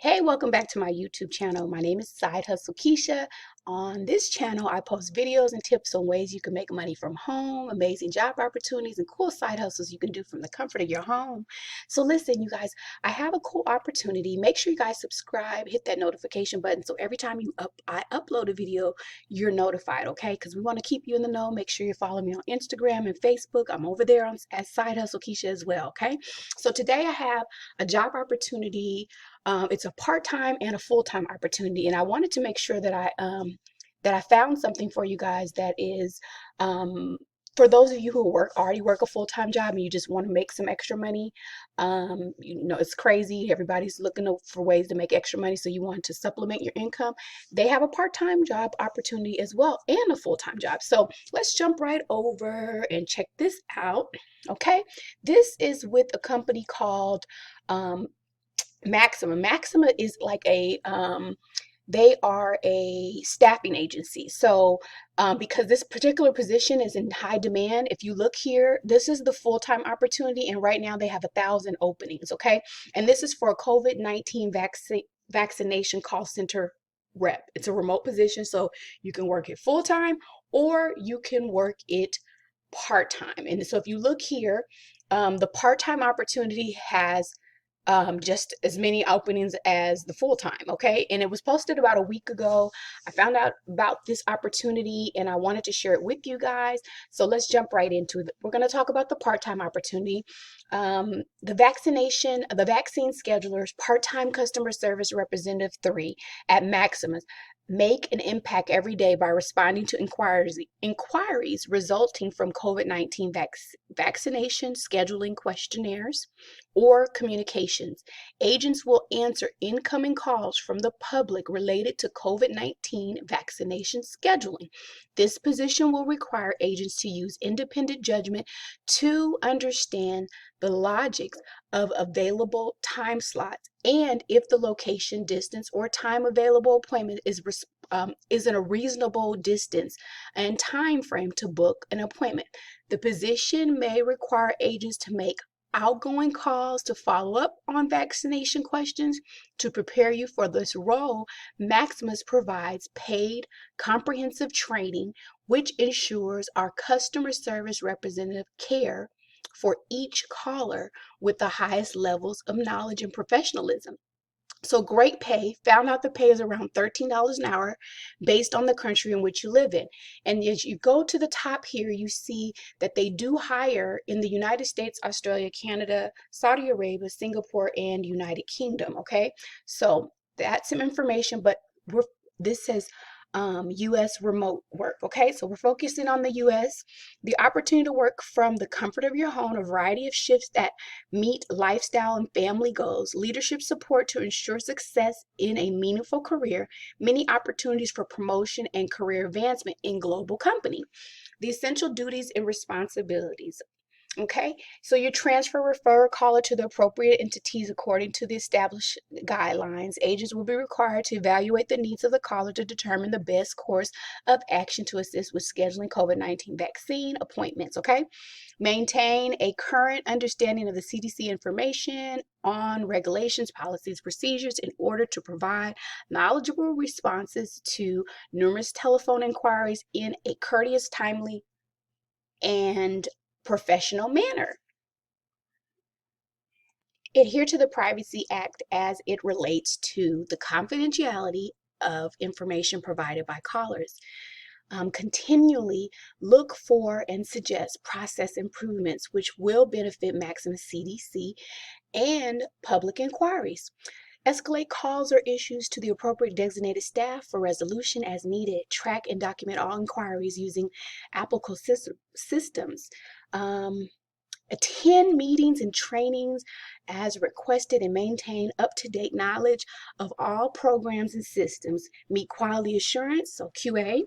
Hey, welcome back to my YouTube channel. My name is Side Hustle Keisha. On this channel, I post videos and tips on ways you can make money from home, amazing job opportunities, and cool side hustles you can do from the comfort of your home. So listen, you guys, I have a cool opportunity. Make sure you guys subscribe, hit that notification button so every time I upload a video, you're notified, okay? Because we want to keep you in the know. Make sure you follow me on Instagram and Facebook. I'm over there as Side Hustle Keisha as well, okay? So today I have a job opportunity. It's a part-time and a full-time opportunity, and I wanted to make sure that I found something for you guys that is for those of you who already work a full-time job and you just want to make some extra money. It's crazy. Everybody's looking for ways to make extra money, so you want to supplement your income. They have a part-time job opportunity as well and a full-time job. So let's jump right over and check this out. Okay, this is with a company called Maxima. Maxima is like they are a staffing agency. So because this particular position is in high demand, if you look here, this is the full-time opportunity, and right now they have 1,000 openings, okay? And this is for a COVID-19 vaccination call center rep. It's a remote position, so you can work it full-time or you can work it part-time. And so if you look here, the part-time opportunity has just as many openings as the full time, okay? And it was posted about a week ago. I found out about this opportunity and I wanted to share it with you guys. So let's jump right into it. We're going to talk about the part-time opportunity. The vaccine schedulers, part-time customer service representative 3 at Maximus make an impact every day by responding to inquiries resulting from COVID-19 vaccination scheduling questionnaires or communications. Agents will answer incoming calls from the public related to COVID-19 vaccination scheduling. This position will require agents to use independent judgment to understand the logics of available time slots, and if the location, distance, or time available appointment is in a reasonable distance and time frame to book an appointment. The position may require agents to make outgoing calls to follow up on vaccination questions. To prepare you for this role, Maximus provides paid comprehensive training, which ensures our customer service representative care for each caller with the highest levels of knowledge and professionalism. So great pay. Found out the pay is around $13 an hour based on the country in which you live in. And as you go to the top here, you see that they do hire in the United States, Australia, Canada, Saudi Arabia, Singapore, and United Kingdom. Okay, so that's some information, but this says U.S. remote work. Okay, so we're focusing on the U.S. The opportunity to work from the comfort of your home, a variety of shifts that meet lifestyle and family goals, leadership support to ensure success in a meaningful career, many opportunities for promotion and career advancement in global company. The essential duties and responsibilities. Okay, so you transfer, refer, caller to the appropriate entities according to the established guidelines. Agents will be required to evaluate the needs of the caller to determine the best course of action to assist with scheduling COVID-19 vaccine appointments. Okay, maintain a current understanding of the CDC information on regulations, policies, procedures in order to provide knowledgeable responses to numerous telephone inquiries in a courteous, timely, and professional manner. Adhere to the Privacy Act as it relates to the confidentiality of information provided by callers. Continually look for and suggest process improvements which will benefit Maximus CDC and public inquiries. Escalate calls or issues to the appropriate designated staff for resolution as needed. Track and document all inquiries using applicable systems. Attend meetings and trainings as requested and maintain up-to-date knowledge of all programs and systems. Meet quality assurance, so QA,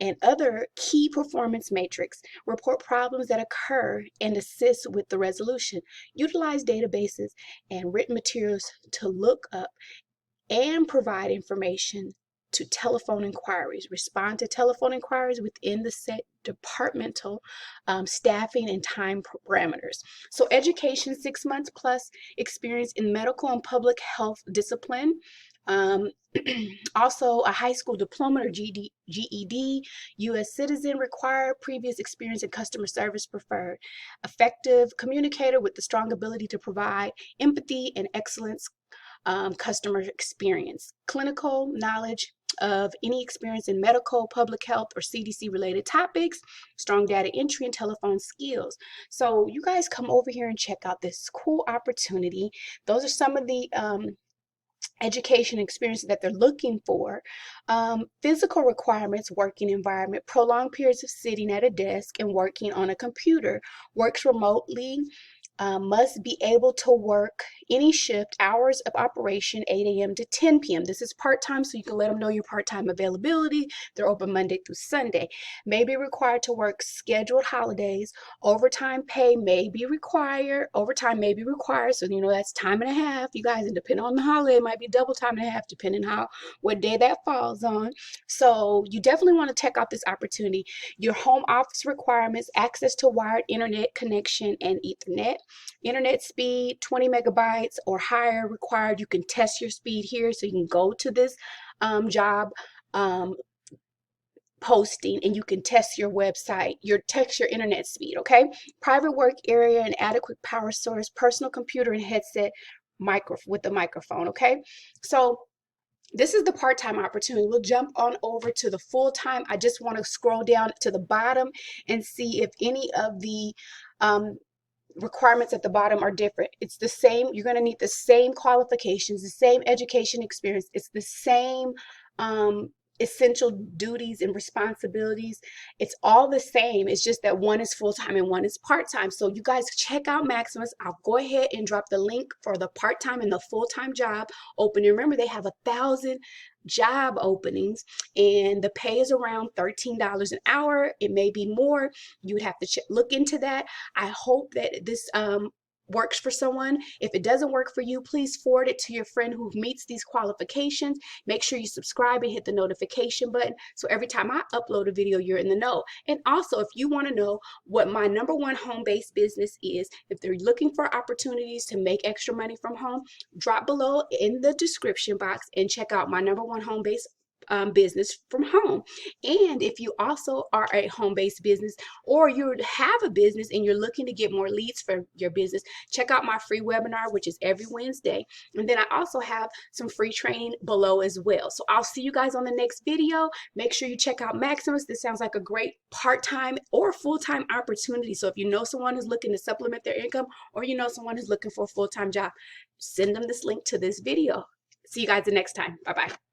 and other key performance metrics. Report problems that occur and assist with the resolution. Utilize databases and written materials to look up and provide information to telephone inquiries. Respond to telephone inquiries within the set departmental staffing and time parameters. So education, 6 months plus experience in medical and public health discipline. Um, Also, a high school diploma or GED, U.S. citizen required, previous experience in customer service preferred, effective communicator with the strong ability to provide empathy and excellence customer experience, clinical knowledge of any experience in medical, public health, or CDC related topics, strong data entry and telephone skills. So you guys come over here and check out this cool opportunity. Those are some of the education experience that they're looking for. Physical requirements, working environment, prolonged periods of sitting at a desk and working on a computer, works remotely, must be able to work any shift, hours of operation 8 a.m. to 10 p.m. This is part-time, so you can let them know your part-time availability. They're open Monday through Sunday. May be required to work scheduled holidays. Overtime pay may be required. Overtime may be required, so that's time and a half. You guys, and depending on the holiday, it might be double time and a half, depending on what day that falls on. So you definitely want to check out this opportunity. Your home office requirements, access to wired internet connection and Ethernet. Internet speed 20 megabytes or higher required. You can test your speed here, so you can go to this job posting and you can test your website, test your internet speed. Okay, private work area and adequate power source, personal computer and headset with the microphone. Okay, so this is the part-time opportunity. We'll jump on over to the full-time. I just want to scroll down to the bottom and see if any of the requirements at the bottom are different. It's the same. You're going to need the same qualifications, the same education experience. It's the same essential duties and responsibilities. It's all the same. It's just that one is full-time and one is part-time. So you guys check out Maximus. I'll go ahead and drop the link for the part-time and the full-time job opening. Remember, they have 1,000 job openings and the pay is around $13 an hour. It may be more. You would have to look into that. I hope that this works for someone. If it doesn't work for you, please forward it to your friend who meets these qualifications. Make sure you subscribe and hit the notification button so every time I upload a video, you're in the know. And also, if you want to know what my #1 home-based business is, if they're looking for opportunities to make extra money from home, drop below in the description box and check out my #1 home-based business from home. And if you also are a home-based business or you have a business and you're looking to get more leads for your business, check out my free webinar, which is every Wednesday. And then I also have some free training below as well. So I'll see you guys on the next video. Make sure you check out Maximus. This sounds like a great part-time or full-time opportunity. So if you know someone who's looking to supplement their income or you know someone who's looking for a full-time job, send them this link to this video. See you guys the next time. Bye-bye.